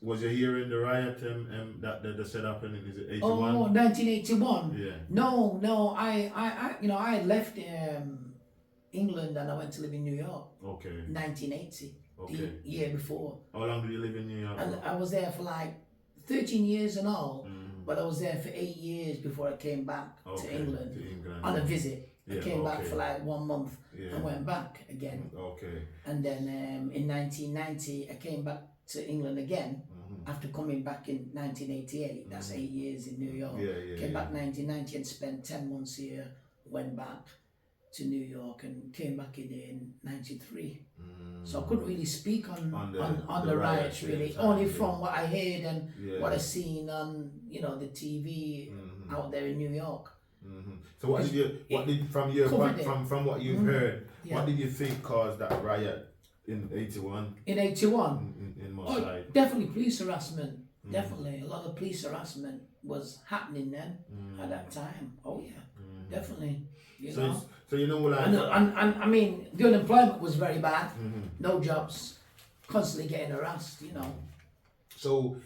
was you here in the riot that set up in, is it 81? Oh, 1981. Yeah. No, I had left England and I went to live in New York. Okay. 1980. Okay. The year before. How long did you live in New York? And I was there for like 13 years and all, but I was there for 8 years before I came back to England on a visit. I came back for like 1 month and went back again. Okay. And then in 1990, I came back to England again after coming back in 1988. That's 8 years in New York. Came back 1990 and spent 10 months here, went back to New York and came back in 93. So I couldn't really speak on the riots really, only from what I heard and what I seen on the TV out there in New York. So what from what you've heard, what did you think caused that riot in 81? In 81? In Mossad? Definitely police harassment. Definitely. A lot of police harassment was happening then at that time. Oh yeah, definitely. So you know, like, and I mean, the unemployment was very bad. No jobs, constantly getting harassed. So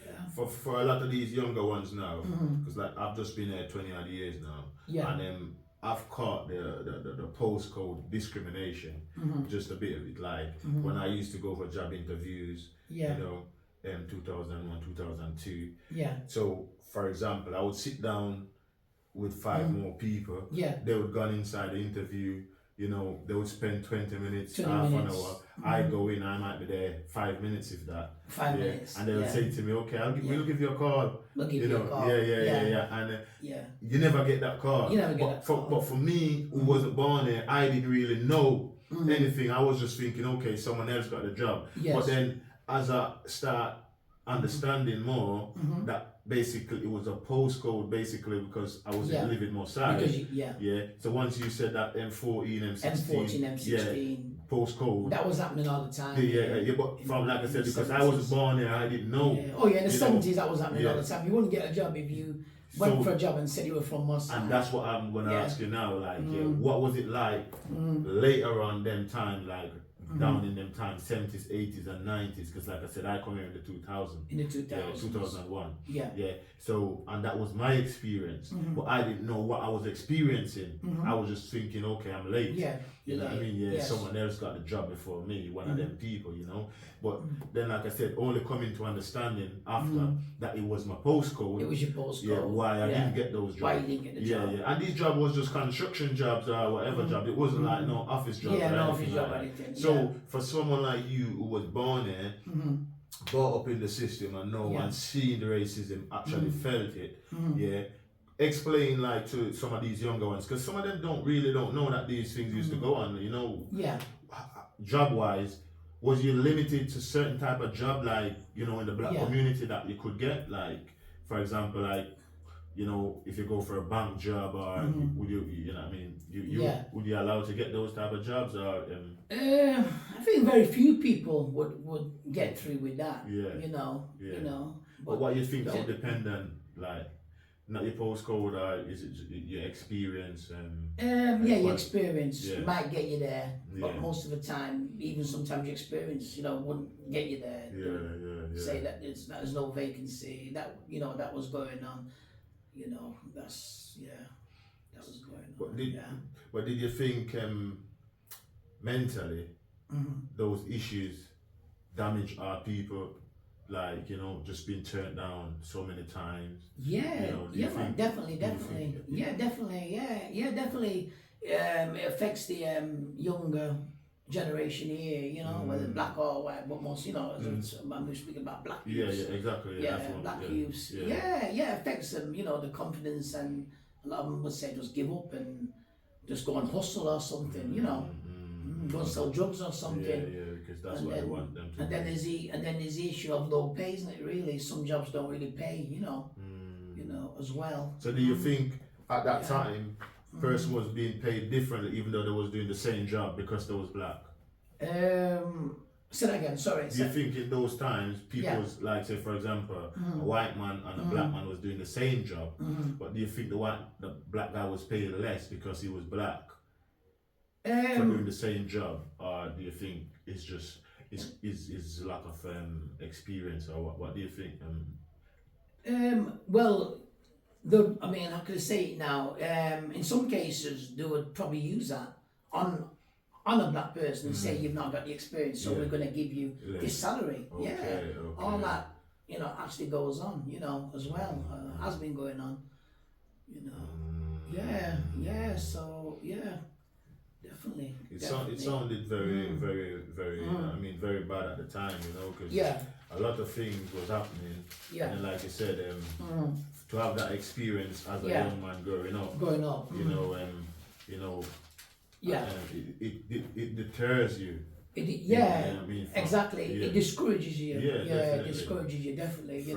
for a lot of these younger ones now, because like I've just been here 20 odd years now, and I've caught the postcode discrimination, just a bit of it. Like when I used to go for job interviews, 2001, 2002. Yeah. So for example, I would sit down with 5 more people. Yeah. They would go inside the interview. They would spend 20 minutes, 20 half minutes. an hour. I go in, I might be there 5 minutes if that. 5 minutes. And they would say to me, okay, we'll give you a call. We'll give you a call. Yeah. And you never get that call. You never get that call. But for me, who wasn't born here, I didn't really know anything. I was just thinking, okay, someone else got the job. Yes. But then as I start understanding more that basically it was a postcode basically because I was living Mossad. So once you said that M14, M16, postcode. That was happening all the time. But from like I said, because I was born here, I didn't know. Oh yeah, in the 70s that was happening all the time. You wouldn't get a job if you went for a job and said you were from Mossad. And that's what I'm gonna ask you now. Like, what was it like later on them time, like down in them times, 70s, 80s, and 90s? Because like I said, I come here in the 2000s. In the 2000s. 2001. Yeah. So, and that was my experience, but I didn't know what I was experiencing. I was just thinking, okay, I'm late. Yeah. You know what I mean? Someone else got the job before me, one of them people, But then, like I said, only coming to understanding after that it was my postcode. It was your postcode. Yeah, why I didn't get those jobs. Why you didn't get the job. Yeah. And these jobs was just construction jobs or whatever job. It wasn't like no office job. Yeah, no office job or anything. So for someone like you who was born here, brought up in the system and and seeing the racism, actually felt it, explain like to some of these younger ones, because some of them don't know that these things used to go on, job wise. Was you limited to certain type of job, like in the black community that you could get, like for example, like if you go for a bank job, or would you know what I mean, would you allow to get those type of jobs, or I think very few people would get through with that. But what you think that would depend on, like, not your postcode, or is it your experience? Your experience might get you there, but most of the time, even sometimes your experience, wouldn't get you there. Say that there's no vacancy, that that was going on. That was going on. But did you think mentally those issues damage our people, like just being turned down so many times? Definitely. It affects the younger generation here, whether black or white, but most, I'm speaking about black youths. Exactly. Black youths. It affects them, the confidence, and a lot of them would say just give up and just go and hustle or something, go and sell drugs or something. Because that's what they want them to. And then there's the issue of low pay, isn't it? Really, some jobs don't really pay, as well. So do you think at that time, person was being paid differently, even though they was doing the same job because they was black? Say that again, sorry. Do you think in those times, people was like, say for example, a white man and a black man was doing the same job, but do you think the black guy was paid less because he was black for doing the same job, or do you think it's just is lack of experience, or what do you think? Well, I mean, how can I say it now? In some cases, they would probably use that on a black person and say you've not got the experience, so we're going to give you this salary. Okay. All that, actually goes on, as well. Has been going on, So definitely. It sounded very, very. I mean, very bad at the time, because a lot of things was happening. Yeah. And like you said, to have that experience as a young man growing up, it deters you. Exactly. It discourages you. It discourages you definitely.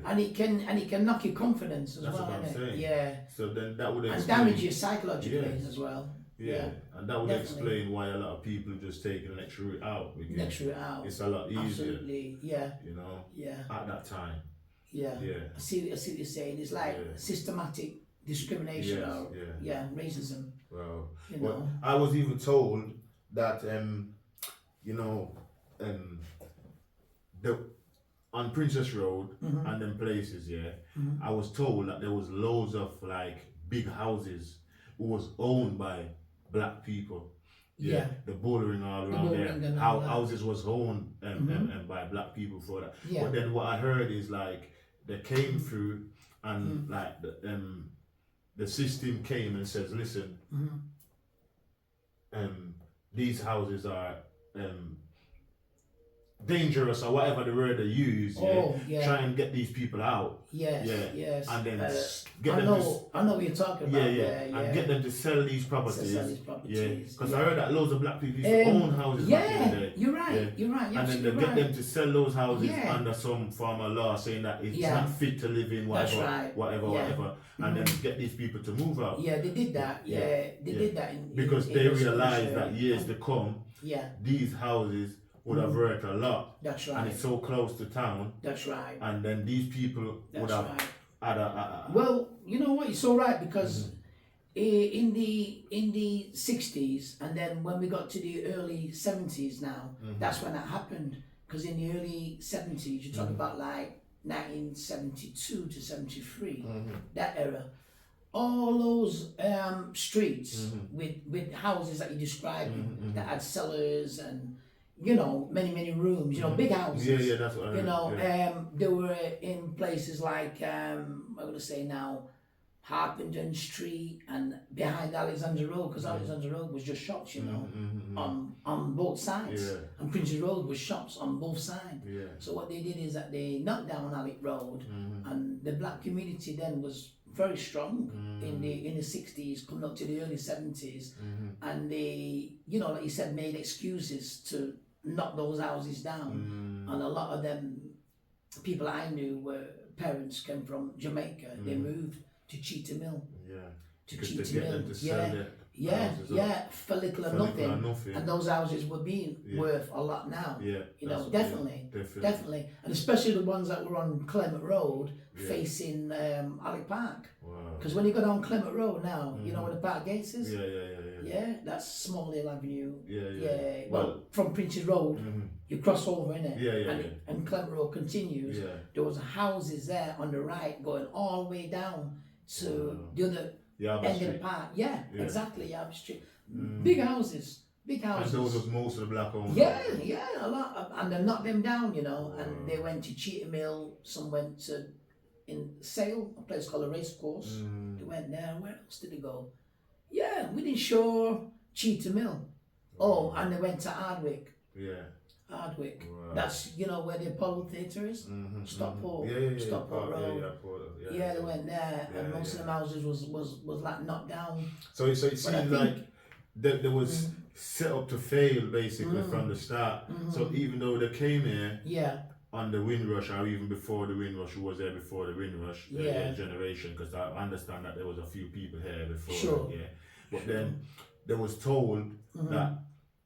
And it can knock your confidence as That's well. What I'm saying. Yeah. So then that would and damage you psychologically as well. Yeah, and that would explain why a lot of people just take the next route out. Next route out. It's a lot easier. Absolutely. Yeah. At that time. Yeah. I see what you're saying. It's like systematic discrimination or racism. Well, I was even told that on Princess Road and them places, I was told that there was loads of like big houses who was owned by black people. The bouldering all around there. Houses was owned by black people for that. But then what I heard is like they came through and like the system came and says, listen, these houses are dangerous or whatever the word they use. Try and get these people out. Yes. And then I know what you're talking about. And get them to sell these properties. Because I heard that loads of black people used to own houses back in the day. You're right. And then they get them to sell those houses under some form of law saying that it's not fit to live in, whatever. And then get these people to move out. Yeah, they did that. They did that because they realized that years to come, these houses would have worked a lot. That's right. And it's so close to town. That's right. And then these people would have had a well, you know what? It's all right because in the 60s and then when we got to the early 70s now, that's when that happened. Because in the early 70s, you're talking about like 1972 to 73, that era. All those streets with houses that you described that had cellars and many rooms, big houses. That's what I heard. They were in places like I'm gonna say now Harpenden Street and behind Alexander Road, because Alexander Road was just shops, on both sides. And Prince's Road was shops on both sides. So what they did is that they knocked down Alec Road, and the black community then was very strong in the 60s, coming up to the early 70s, and they, like you said, made excuses to knock those houses down. And a lot of them people I knew were parents came from Jamaica. They moved to Cheetah Mill. For little or nothing. And those houses were being worth a lot now. Definitely. And especially the ones that were on Clement Road facing Alec Park. Because when you go down Clement Road now, you know where the park gates is? That's Small Hill Avenue. Well, from Prince's Road, you cross over, innit? And Clement Road continues. There was houses there on the right going all the way down to the other end of the park. Exactly, Yab Street. Big houses. And those was most of the black owners. A lot. And they knocked them down, and they went to Cheetah Mill, some went to in Sale, a place called a race course. They went there. Where else did they go? Within Shore, Cheetah Mill. And they went to Hardwick. Hardwick. Right. That's where the Apollo Theatre is. Stockport. Stockport Road. They went there, and most of the houses was like knocked down. So it seemed like there was set up to fail basically from the start. So even though they came here on the Windrush, or even before the Windrush, who was there before the Windrush, the generation, because I understand that there was a few people here before. But then they was told that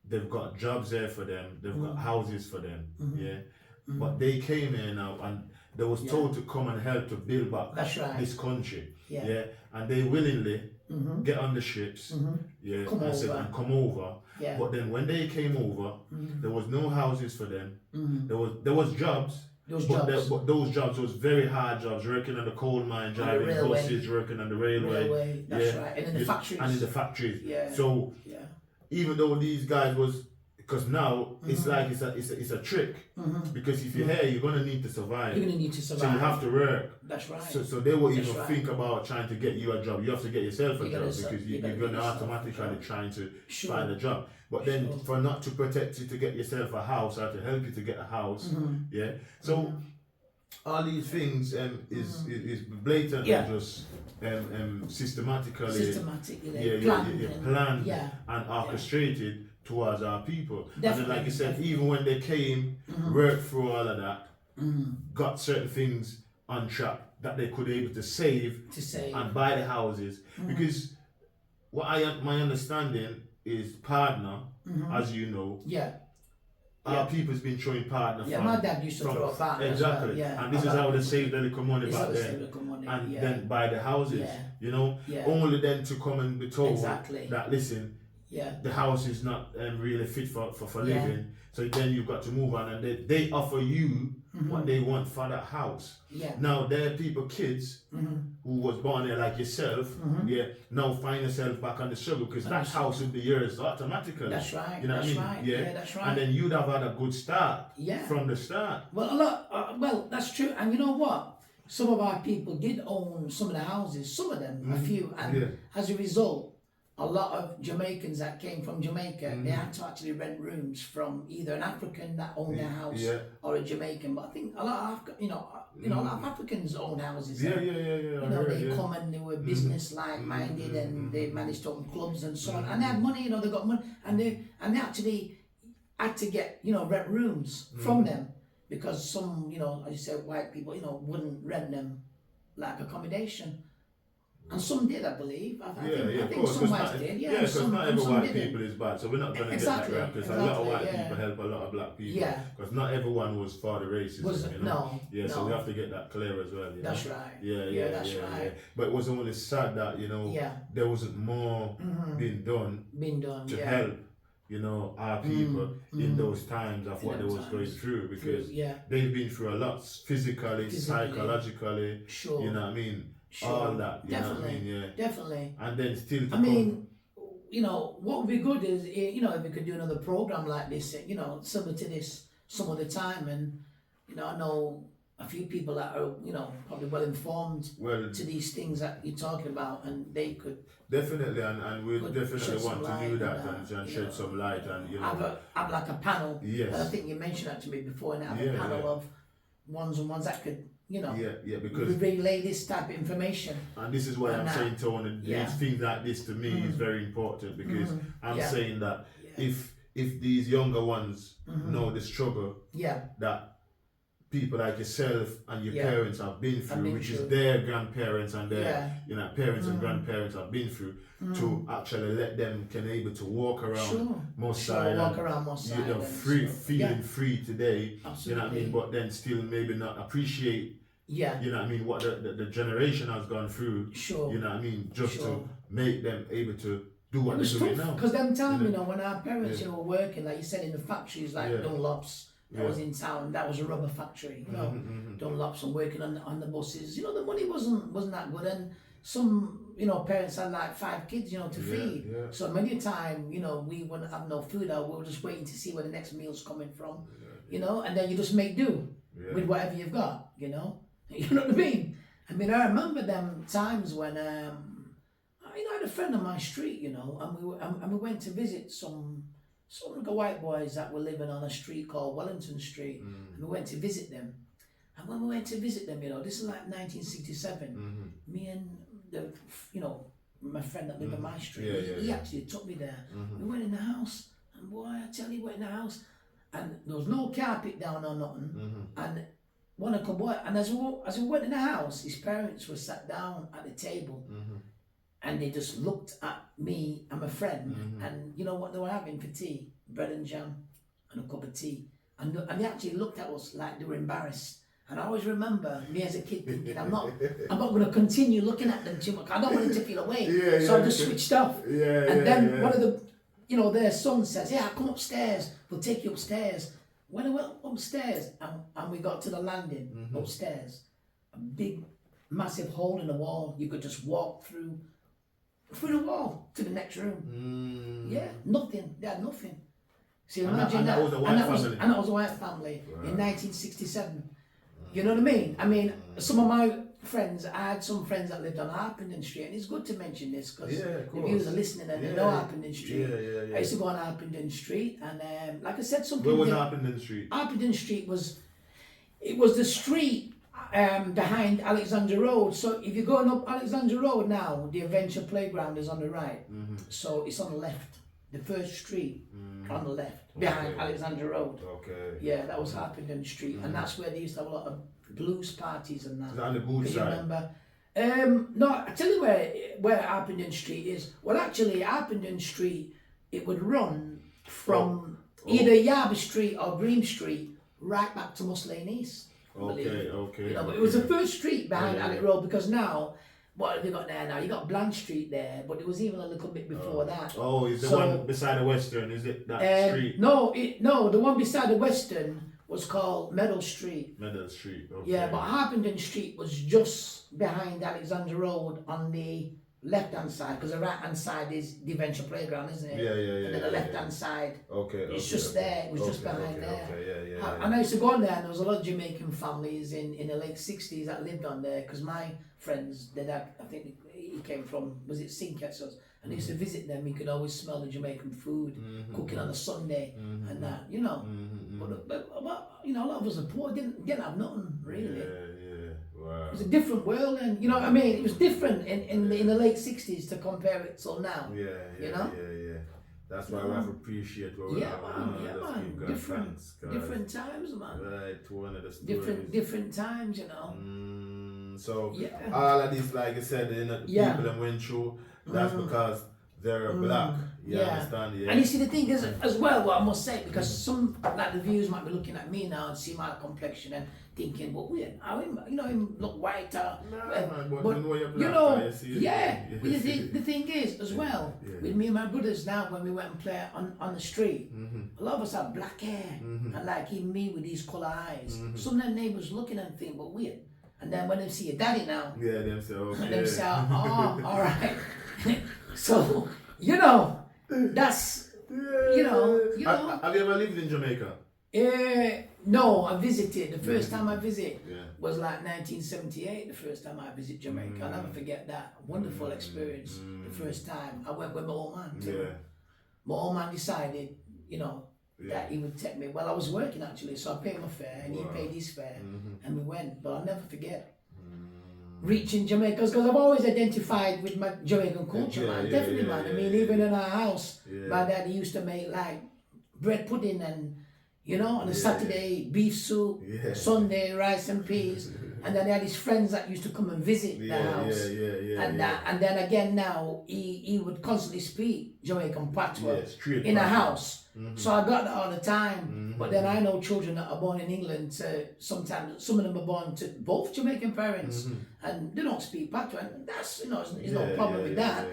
they've got jobs there for them, they've got houses for them, but they came here now and they was told to come and help to build back this country, and they willingly get on the ships, and come over. Yeah. But then when they came over, there was no houses for them. There was jobs. But those jobs was very hard jobs, working on the coal mine, driving buses, working on the railway. That's right. And in the factories. And in the factories. Yeah. So even though these guys was, because now it's like it's a trick, because if you're here, you're gonna need to survive. You're gonna need to survive. So you have to work. That's right. So they won't even think about trying to get you a job. You have to get yourself a job, because you're gonna automatically trying to find a job. But then for not to protect you to get yourself a house, or to help you to get a house, So all these things is blatant and just systematically planned and orchestrated towards our people. Definitely, and then, like you said, even when they came, worked through all of that, got certain things on track that they could be able to save and buy the houses. Because my understanding is partner, as you know, our people's been showing partner from. My dad used to throw a partner. Exactly. And this is how they saved the little money back then. And then buy the houses. You know? Only then to come and be told that, listen, the house is not really fit for living. So then you've got to move on, and they offer you what they want for that house. Now there are people, kids who was born there like yourself, now find yourself back on the struggle, because that house will be yours automatically. That's right. You know what I mean? Right. Yeah, that's right. And then you'd have had a good start from the start. Well, that's true. And you know what? Some of our people did own some of the houses, some of them, a few, and as a result, a lot of Jamaicans that came from Jamaica, they had to actually rent rooms from either an African that owned their house or a Jamaican. But I think a lot of a lot of Africans own houses. They come and they were business-like minded, and they managed to open clubs and so on, and they had money. They got money, and they actually had to get rent rooms from them, because some as you said, white people wouldn't rent them like accommodation. And some did, I believe. I think some whites did. Because not every white people is bad, so we're not going to get that right. Because a lot of white people help a lot of black people. Because not everyone was for the racism. So we have to get that clear as well. That's right. That's right. But it was only sad that there wasn't more being done to help our people in those times of what they was going through, because they've been through a lot physically, psychologically. Sure. You know what I mean? All that, you know what I mean? Definitely. And then still what would be good is, if we could do another program like this, similar to this some other time. And, I know a few people that are, probably well informed to these things that you're talking about, and they could. Definitely, and we definitely want to do that and shed some light, and, have like a panel. Yes. I think you mentioned that to me before, and have a panel of ones that could, because relay this type of information. And this is why I'm saying, Tony, these things like this to me is very important, because I'm saying that if these younger ones know the struggle that people like yourself and your parents have been through, which is their grandparents and their parents and grandparents have been through, to actually let them can able to walk around most side, feeling free today. Absolutely. You know what I mean? But then still maybe not appreciate you know what I mean, what the generation has gone through. Sure. You know what I mean? Just to make them able to do what they're doing now. Because them time, when our parents were working, like you said, in the factories like Dunlop's, that was in town, that was a rubber factory, Dunlop's, and working on the buses. The money wasn't that good, and some parents had like 5 kids to feed. So many a time we wouldn't have no food, or we were just waiting to see where the next meal's coming from, and then you just make do with whatever you've got. You know what I mean? I remember them times when I had a friend on my street, and we went to visit some of the white boys that were living on a street called Wellington Street, and we went to visit them. And when we went to visit them, this is like 1967, me and my friend that lived on my street, he actually took me there. We went in the house, and boy, I tell you, we went in the house, and there was no carpet down or nothing, and one of the boy, and as we went in the house, his parents were sat down at the table, and they just looked at me and my friend, and you know what they were having for tea? Bread and jam and a cup of tea. And they actually looked at us like they were embarrassed. And I always remember me as a kid thinking, I'm not going to continue looking at them too much. I don't want them to feel away. So I just switched off. And then one of the, their son says, yeah, come upstairs. We'll take you upstairs. When I went upstairs and we got to the landing upstairs, a big, massive hole in the wall. You could just walk through the wall to the next room. Yeah, nothing. They had nothing. So imagine that. And that was a white family in 1967. You know what I mean? I mean, some of my friends, I had some friends that lived on Harpenden Street, and it's good to mention this because if you are listening and they know Harpenden Street, I used to go on Harpenden Street, and like I said, some people. Where was Harpenden Street? Harpenden Street was the street behind Alexandra Road. So if you're going up Alexandra Road now, the Adventure Playground is on the right. So it's on the left. The first street on the left, behind Alexandra Road. Okay. Yeah, that was Harpenden Street, and that's where they used to have a lot of blues parties and that. Is that on the good side? Remember? No, I tell you where Harpenden Street is. Well, actually, Harpenden Street, it would run from either Yarby Street or Green Street right back to Mus Lane East. Okay. But it was the first street behind Alec Road, because now, what have you got there now? You got Blanche Street there, but it was even a little bit before that. Oh, is the one beside the Western? Is it that street? No, the one beside the Western was called Meadow Street. Meadow Street. Okay. Yeah, but Harpenden Street was just behind Alexandra Road on the left-hand side, because the right-hand side is the Adventure Playground, isn't it? Yeah. And then the left-hand side, it's just there. It was just behind there. Okay, And I used to go on there, and there was a lot of Jamaican families in the late 60s that lived on there, because my friends, their dad, I think he came from, was it Sinkets? And I used to visit them. You could always smell the Jamaican food cooking on a Sunday and that, But a lot of us are poor, didn't have nothing really. Yeah. Wow. It was a different world, and you know what I mean. It was different in the late 60s to compare it till now. Yeah. That's why we have to appreciate what we have. Man. Different times, man. Right, to one of the stories. Different times, So all of this, like I said, people that went through. That's because they're black. You understand? Yeah. And you see, the thing is, as well, what I must say, because some like the viewers might be looking at me now and see my complexion and thinking, well, weird, him look whiter. The thing is, as well, with me and my brothers now, when we went and play on the street, a lot of us have black hair, and like even me with these colour eyes. Some of them neighbours looking and think, but weird. And then when they see your daddy now, them say, okay. And them say, oh, all right. So, that's, Have you ever lived in Jamaica? No, I visited. The first time I visited was like 1978, the first time I visited Jamaica. I'll never forget that. Wonderful experience. The first time. I went with my old man too. My old man decided, that he would take me. Well, I was working actually, so I paid my fare and he paid his fare and we went. But I'll never forget reaching Jamaica, because I've always identified with my Jamaican culture, man. Definitely, man. I mean, even in our house, my dad used to make like bread pudding and, on a Saturday beef soup, Sunday rice and peas, and then he had his friends that used to come and visit the house. And then again now, he would constantly speak Jamaican patois in a house. So I got that all the time. But then I know children that are born in England, sometimes some of them are born to both Jamaican parents and they don't speak patois, and that's, there's no problem with that.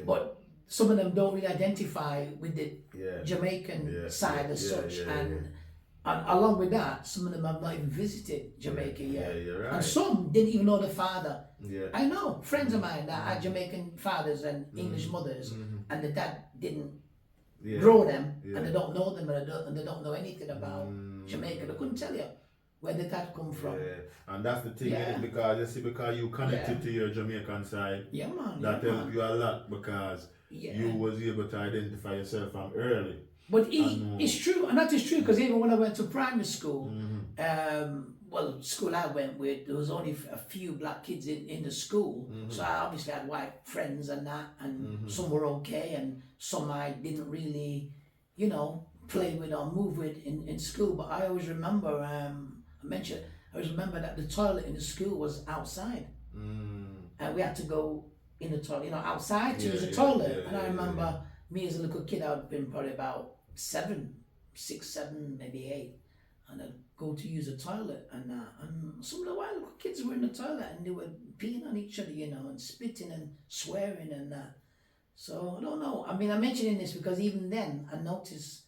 But some of them don't really identify with the Jamaican side as such. And along with that, some of them have not even visited Jamaica yet. Right. And some didn't even know the father. I know friends of mine that had Jamaican fathers and English mothers, and the dad didn't grow them, and they don't know them, and they don't know anything about Jamaica. They couldn't tell you where the dad come from. And that's the thing, because you connected to your Jamaican side. Man. That helped you a lot, because you was able to identify yourself from early. But it's true, and that is true, because even when I went to primary school, school I went with, there was only a few black kids in the school, so I obviously had white friends and that, and some were okay, and some I didn't really, play with or move with in school. But I always remember, I always remember that the toilet in the school was outside, and we had to go in the toilet, outside to use the toilet. And I remember me as a little kid, I'd been probably about 6, 7, maybe 8, and I'd go to use a toilet, and some of the while kids were in the toilet and they were peeing on each other, you know, and spitting and swearing and that. So I don't know. I mean, I'm mentioning this because even then I noticed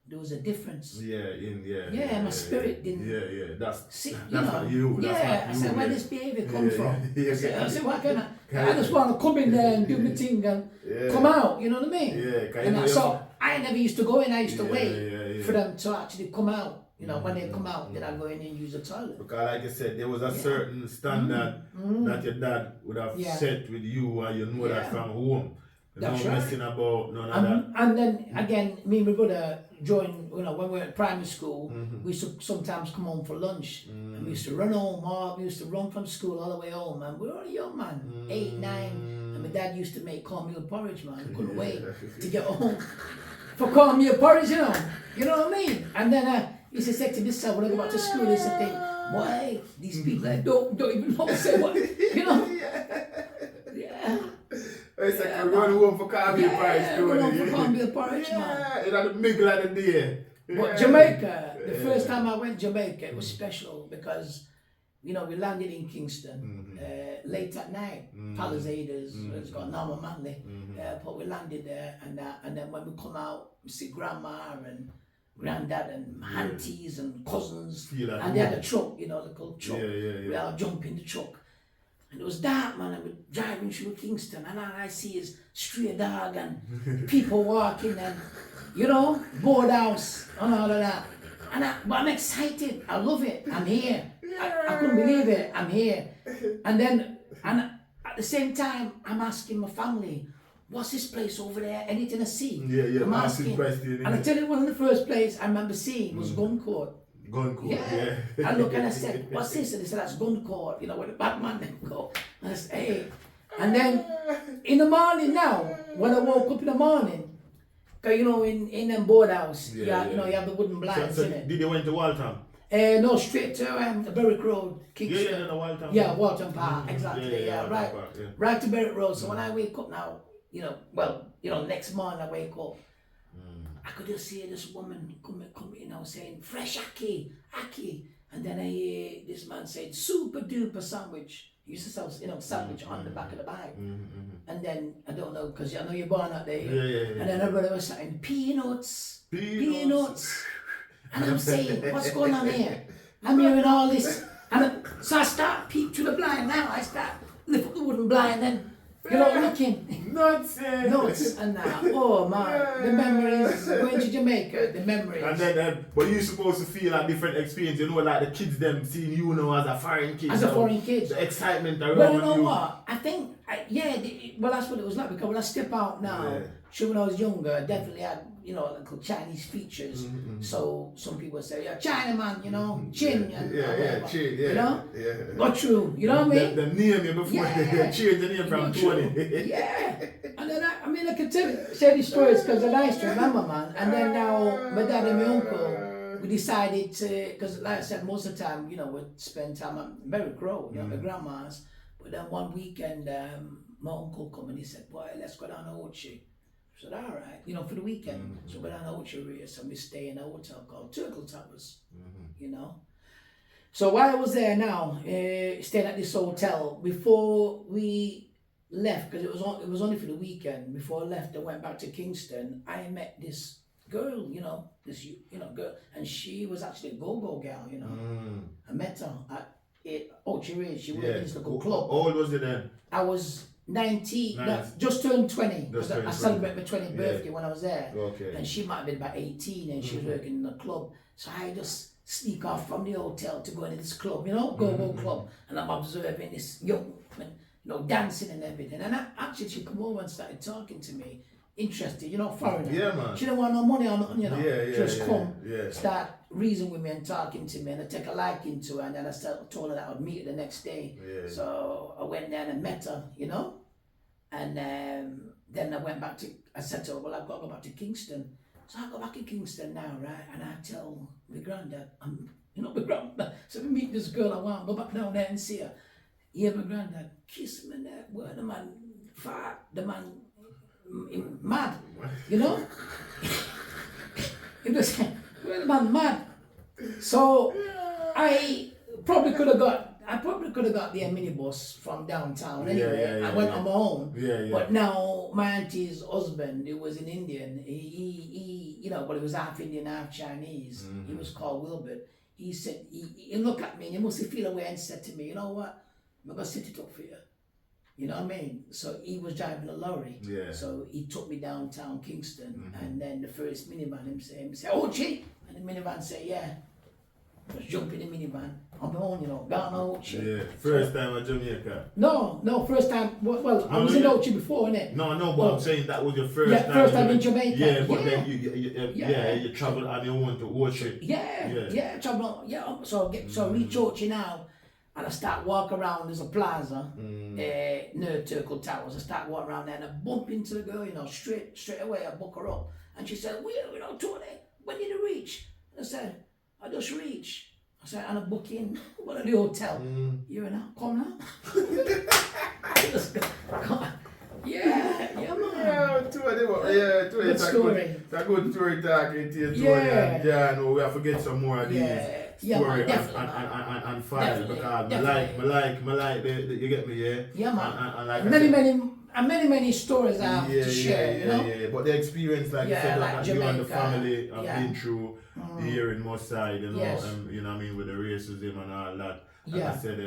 there was a difference. Yeah, my spirit didn't. Yeah. That's not you. I said, where this behavior come from? I said, why can't I just want to come in there and do my thing and come out. You know what I mean? Yeah. And so I never used to go in. I used to wait for them to actually come out. You know, when they come out, then I go in and use the toilet. Because like I said, there was a certain standard that your dad would have set with you, and you know that from home. That's no right. messing about none of that. And then again, me and my brother joined, you know, when we were at primary school, we used to sometimes come home for lunch. And we used to run home, or we used to run from school all the way home, and we were a young man, 8, 9. And my dad used to make cornmeal porridge, man. I couldn't wait to get home for cornmeal porridge, you know. You know what I mean? And then he used to say to myself, when I go back to school, he used to think, why these people that don't even know say what, you know? It's like we're going home for cornmeal porridge. We're going for cornmeal porridge, man. It's at the middle of the day. But Jamaica, the first time I went to Jamaica, it was special because, you know, we landed in Kingston late at night. Palisades, it's got Norma Manley. But we landed there, and then when we come out, we see grandma and granddad and aunties and cousins, and they had a truck, you know, the little truck. We all jump in the truck. And it was dark, man, and we're driving through Kingston, and all I see is stray dog and people walking and, you know, board house and all of that. But I'm excited. I love it. I'm here. I couldn't believe it. I'm here. And at the same time, I'm asking my family, what's this place over there? Anything to see? I'm asking. And I tell you, one of the first places I remember seeing was Gun Court. Gun Court, yeah. I look and I said, what's this? And they said, that's Gun Court, you know, where the Batman then go. And I said, hey. And then in the morning now, when I woke up in the morning, cause you know, in them board house, you know, you have the wooden blinds in it. Did you went to Waltham? No, straight to Berwick Road, Kingston. Waltham. Yeah, Waltham Park, exactly. Right to Berwick Road. So when I wake up now, you know, next morning I wake up, I could just see this woman come, you know, saying, fresh ackee. And then I hear this man saying, super duper sandwich. He used to sell, you know, sandwich on the back of the bike. And then, I don't know, because I know you're born out there. And then everybody was saying, peanuts. And I'm saying, what's going on here? I'm hearing all this. So I start peep through the blind now. I start lift up the wooden blind and, you know, looking. Nuts. And oh man, the memories, going to Jamaica, the memories. And then, but you're supposed to feel a different experience, you know, like the kids them seeing you now as a foreign kid. As a foreign kid. The excitement around you. Well, you know what? I think, well, that's what it was like, because when I step out now, sure, when I was younger, I definitely had, you know, like Chinese features. So some people say, yeah, Chinaman, you know, chin. And chin, you know? Got true, you know what I mean? The name before they change the name from Tony. And then I can share these stories because they're nice to remember, man. And then now, my dad and my uncle, we decided to, because like I said, most of the time, you know, we'd spend time at Berwick Road, you know, my grandma's. But then one weekend, my uncle come and he said, boy, let's go down to Ochi. I said, all right, you know, for the weekend. So we're down to Ochi, so we stay in a hotel called Turtle Towers, you know. So while I was there now, staying at this hotel, before we left, because it was only for the weekend, before I left and went back to Kingston, I met this girl, you know, girl, and she was actually a go-go girl, you know. I met her at Ochi, she worked in this local club. How old was you then? I was 19, no, just turned 20. I celebrated my 20th birthday when I was there. And she might have been about 18 and she was working in the club. So I just sneak off from the hotel to go into this club, you know, go club. And I'm observing this young woman, you know, dancing and everything. And actually she come over and started talking to me, interested, you know, foreigner. Yeah, man. She didn't want no money or nothing, you know. Just come, yeah. start reasoning with me and talking to me, and I take a liking to her, and then I told her that I would meet her the next day. So I went there and I met her, you know. And then I went back to, I said to her, well, I've got to go back to Kingston. So I go back to Kingston now, right? And I tell my granddad, you know, my granddad, so we meet this girl, I want to go back down there and see her. Yeah, my granddad, kiss me there, where the man fat, the man mad, you know? He was saying, where the man mad? So I probably could have got the minibus from downtown anyway. I went on my own. But now my auntie's husband, who was an Indian, he but he was half Indian, half Chinese. He was called Wilbert. He said, he looked at me and he must feel away and said to me, you know what, I'm gonna set it up for you. You know what I mean? So he was driving a lorry. So he took me downtown Kingston, and then the first minivan, him say, oh, gee, and the minivan say, yeah. Just jump in the minivan on my own, got no Ochi. Yeah, first time at Jamaica. No, first time. Well, I was in Ochi before, innit? No, but I'm saying that was your first time. First time in Jamaica. Yeah, but then you traveled on your own to Ochi. Yeah, travel. Yeah, so reach Ochi now, and I start walk around. There's a plaza near Turkle Towers. I start walking around there, and I bump into the girl, straight away. I book her up, and she said, Tony, when did you reach? I said, I just reached. I said, and I book in one of the hotel. You know, come now. Come on. Yeah, man. Good story. It's a good story talking to you, Tony. And we have to get some more of these stories and files because I like you get me, Yeah, man. And like many stories I have to share, you know? Yeah. But the experience, like you said, like you and the family have been through here in Moss Side, you know what I mean, with the racism and all that. And I said,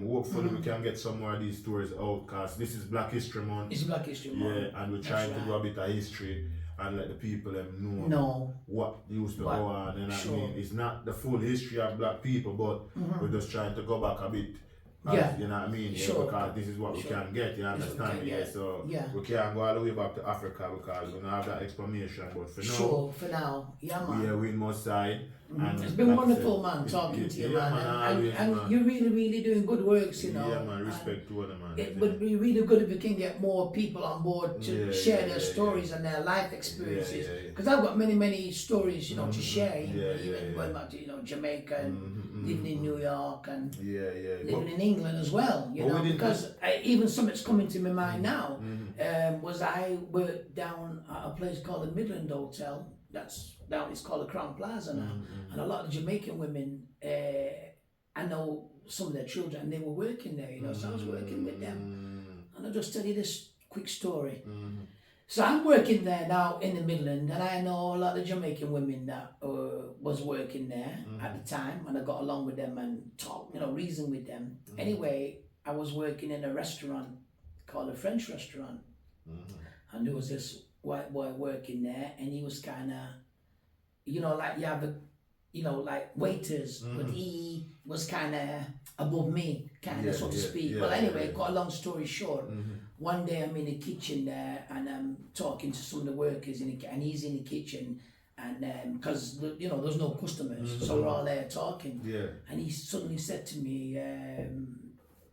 hopefully we can get some more of these stories out, because this is Black History Month. It's Black History Month. Yeah, and we're trying to do a bit of history and let the people know what used to go on. And I mean, it's not the full history of black people, but we're just trying to go back a bit. You know what I mean? Because this is what we can get, you understand me? So we can't go all the way back to Africa because we don't have that explanation. But for now, we're in Moss Side. And it's been wonderful, man, talking to you, man. And you're really, really doing good works, Yeah, man, respect to them, man. It would be really good if we can get more people on board to share their stories and their life experiences. Because I've got many stories, to share, even going back to, Jamaica and living in New York and living in England as well, because even something's coming to my mind now, was I worked down at a place called the Midland Hotel. It's called the Crown Plaza now, and a lot of Jamaican women, I know some of their children, they were working there, so I was working with them, and I'll just tell you this quick story. So I'm working there now in the Midland, and I know a lot of Jamaican women that was working there at the time, and I got along with them and talked, reason with them. Anyway, I was working in a restaurant called a French restaurant, and there was this white boy working there, and he was kind of, like you have like waiters, but he was kind of above me, so to speak. Well, anyway, cut a long story short, one day I'm in the kitchen there, and I'm talking to some of the workers, and he's in the kitchen, and because there's no customers, so we're all there talking, and he suddenly said to me,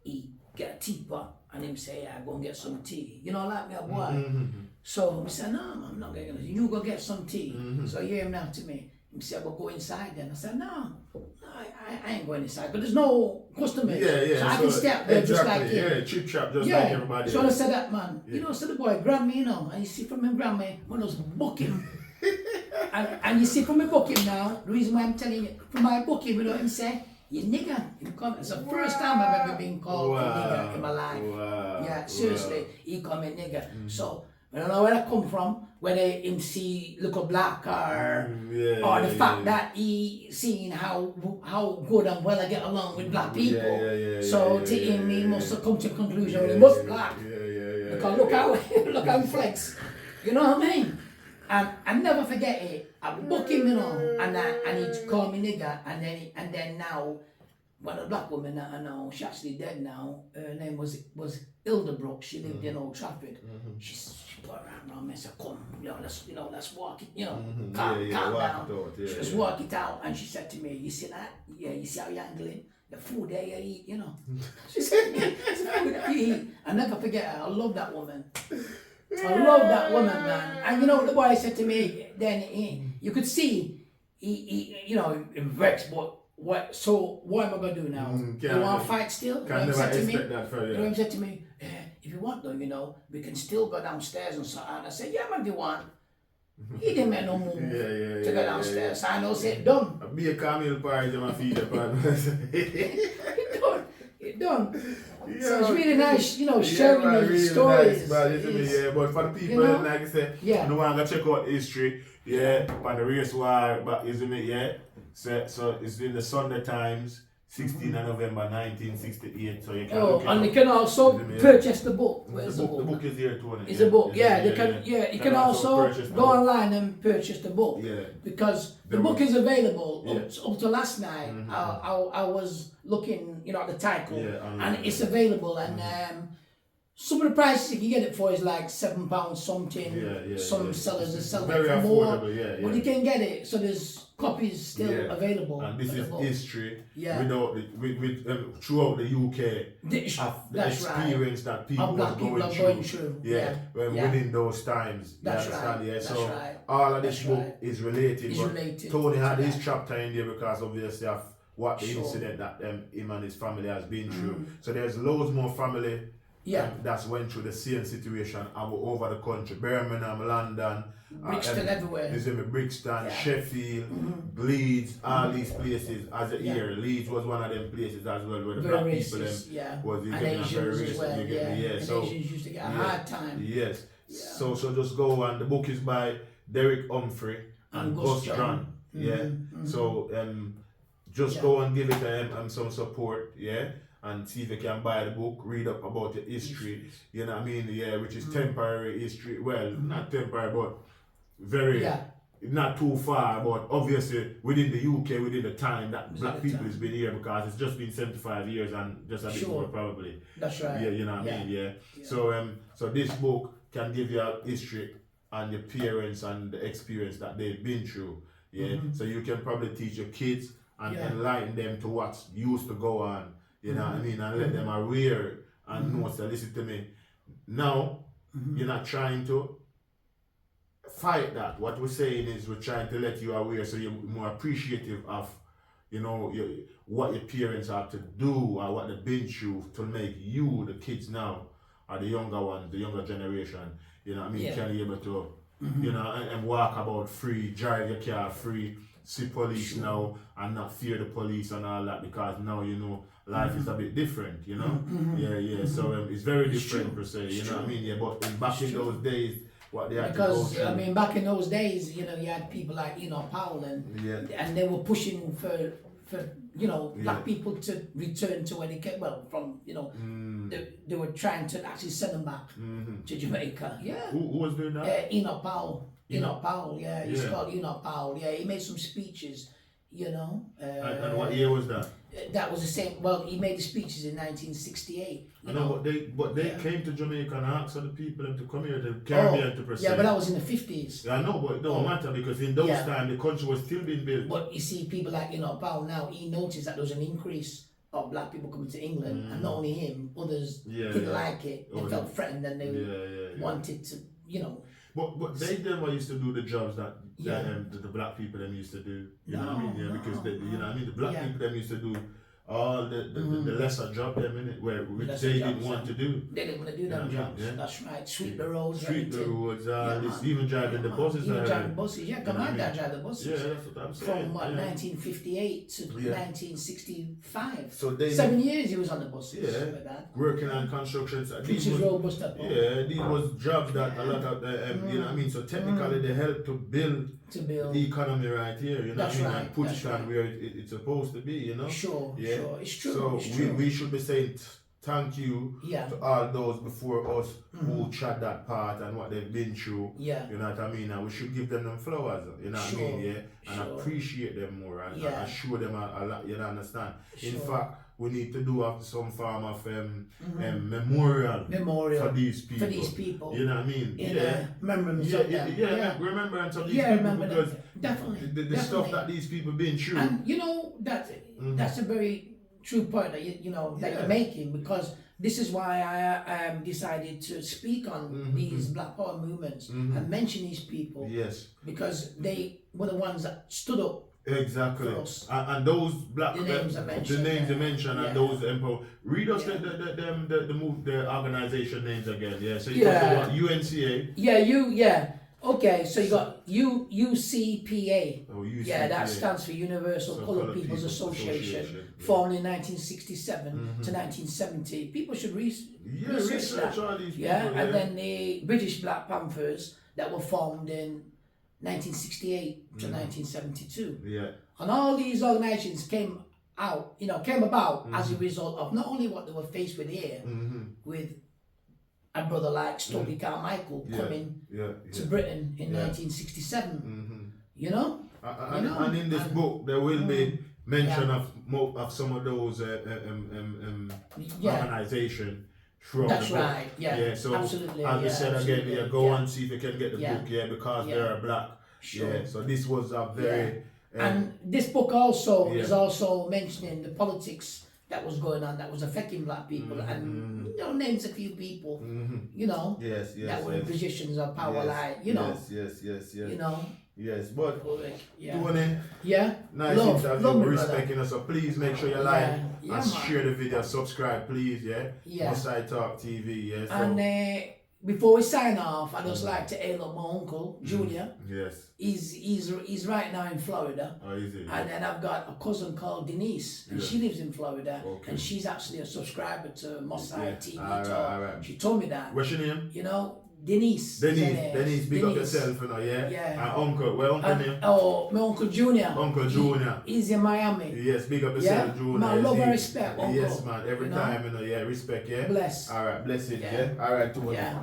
he get a teapot, and him say, I go and get some tea, like me, boy. So I said, no, I'm not going to. You go get some tea. So you hear him now to me. He said, well, go inside then. I said, no, I ain't going inside. But there's no customers. So I can step there just like him. Yeah, chip chop just like everybody. So I said that, man. So the boy grabbed me, and you see from him grab me, when I was booking. and you see from me booking now, the reason why I'm telling you, from my booking, him say, you nigger. It's the first time I've ever been called a nigger in my life. Yeah, seriously, he called me nigger. So, I don't know where that come from, whether him see look a black or the fact that he seen how good and well I get along with black people. To him, he must have come to a conclusion he was black. Because look how he flex. You know what I mean? And I never forget it. I book him, and he called me nigger, and then now, one of the black women that I know, she's actually dead now. Her name was Hildebrook. She lived in Old Trafford. She put her arm around me and said, "Come, let's walk it. Calm down." She just walk it out, and she said to me, "You see that? Yeah, you see how you're angling the food there you eat, She said, "It's food that you eat." I never forget her. I love that woman. I love that woman, man. And the boy said to me, then you could see he vexed, but. What am I gonna do now? You want to fight still? Can never expect that for you. He said to me, if you want though, we can still go downstairs and so on. I said, yeah man, if you want. He didn't make no move to go downstairs. So I know say done. Be a camel pie, them a feed upon. It done. So it's really nice, sharing man, these really stories. Nice, but for the people, like I said, no one gonna check out history, by the race war, but isn't it, So it's in the Sunday Times, 16th of November 1968. So you can look it and up. you can also purchase the book. Where's the book? The book is here too. It's a book. You can also go online and purchase the book. Yeah. Because the book is available up to last night. I was looking, at the title, and it's available. And some of the prices you can get it for is like £7 something. Some sellers are selling it for more. But you can get it. So there's copies still available. And this is history without throughout the UK the experience that people are going through. Within those times. That's right. So all of this book is related. Tony had his chapter in there because obviously of what the incident that him and his family has been through. So there's loads more family that's went through the same situation over the country. Birmingham, London, Brixton, everywhere. Brixton, Sheffield, Leeds, all these places. As a year, Leeds was one of them places as well where the black people was and Asians as well. And so Asians used to get a hard time. Yes. So just go on. The book is by Derek Humphrey and Gus John. So just go and give it some support. And see if you can buy the book, read up about the history, you know what I mean? Which is temporary history. Well, not temporary, but very, not too far, but obviously within the UK, within the time that black people has been here, because it's just been 75 years and just a bit more probably. That's right. You know what I mean? So this book can give you a history and your parents and the experience that they've been through. So you can probably teach your kids and enlighten them to what used to go on. You know what I mean? And let them aware and know, so listen to me. Now, you're not trying to fight that. What we're saying is we're trying to let you aware so you're more appreciative of, what your parents have to do or what they've been through to make you, the kids now, or the younger ones, the younger generation, can be able to, and walk about free, drive your car free, see police now and not fear the police and all that, because now life is a bit different, So it's very different per se, what I mean? But back in those days, what they had to go through. Back in those days, you had people like Powell and they were pushing for black people to return to where they came from, they were trying to actually send them back to Jamaica. Who was doing that? Enoch Powell. He's called Enoch Powell. He made some speeches, and what year was that? That was the same. Well, he made the speeches in 1968. But they came to Jamaica and asked other people to come here to Caribbean to present. Yeah, but that was in the 50s. Yeah, I know, but it don't matter because in those times the country was still being built. But you see, people like Powell now, he noticed that there was an increase of black people coming to England, and not only him, others didn't like it. They felt threatened and they wanted to, But they never used to do the jobs that the black people them used to do. You know what I mean? Because the black people them used to do all the lesser job them in it which they didn't want to do. They didn't want to do them jobs. That's right. Sweep the roads. Even driving the buses. Even driving buses. Come on, drive the buses. Yeah, that's what I'm saying. From 1958 to 1965. So 7 years he was on the buses. Like that. Working on construction. These was these was jobs that a lot of you know what I mean. So technically they help to build the economy right here. You know what I mean? And put it on where it's supposed to be. Sure. It's true. So we should be saying thank you to all those before us who trod that path and what they've been through. You know what I mean? And we should give them flowers. You know what I mean? And appreciate them more and show them a lot. You understand? In fact, we need to do some form of memorial for these people. You know what I mean? Remembrance of them. Remembrance of these people because definitely. The stuff that these people been through. And that's a very true point that you're making, because this is why I decided to speak on these Black Power movements and mention these people. Because they were the ones that stood up. Exactly, and those black the names I mentioned, and those read us the organization names again. So you talk about UNCA. Okay, so you got UCPA. Oh, UCPA. Yeah, that stands for Universal So Colored People's Association, yeah. formed in 1967 to 1970. People should research that. all these people, Yeah, and then the British Black Panthers that were formed in 1968 to 1972. Yeah. And all these organizations came about as a result of not only what they were faced with here, with a brother like Stokely Carmichael coming to Britain in 1967. You know? And in this book, there will be mention of some of those organizations. That's right. Yeah. So absolutely. as we said again, go and see if you can get the book. Because they are black. Sure. Yeah. So this was a very. And this book also is also mentioning the politics that was going on, that was affecting black people, and names a few people, that were in positions of power, Yes, but Tony, nice interview, respecting us. So please make sure you like and share the video, subscribe, please. Must I Talk TV. So. And before we sign off, I just like to hail up my uncle Junior. Yes. He's right now in Florida. Oh, is he? And then I've got a cousin called Denise, and she lives in Florida, and she's actually a subscriber to Must I TV. All right. She told me that. What's your name? Denise, big up yourself, And uncle, where uncle name? Oh, my uncle Junior. Uncle Junior. He's in Miami. Yes, big up yourself, Junior. My love and respect, uncle. Yes, man. Every time, respect, Bless. All right, bless it, All right,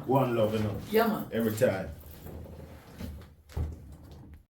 one love, Yeah, man. Every time.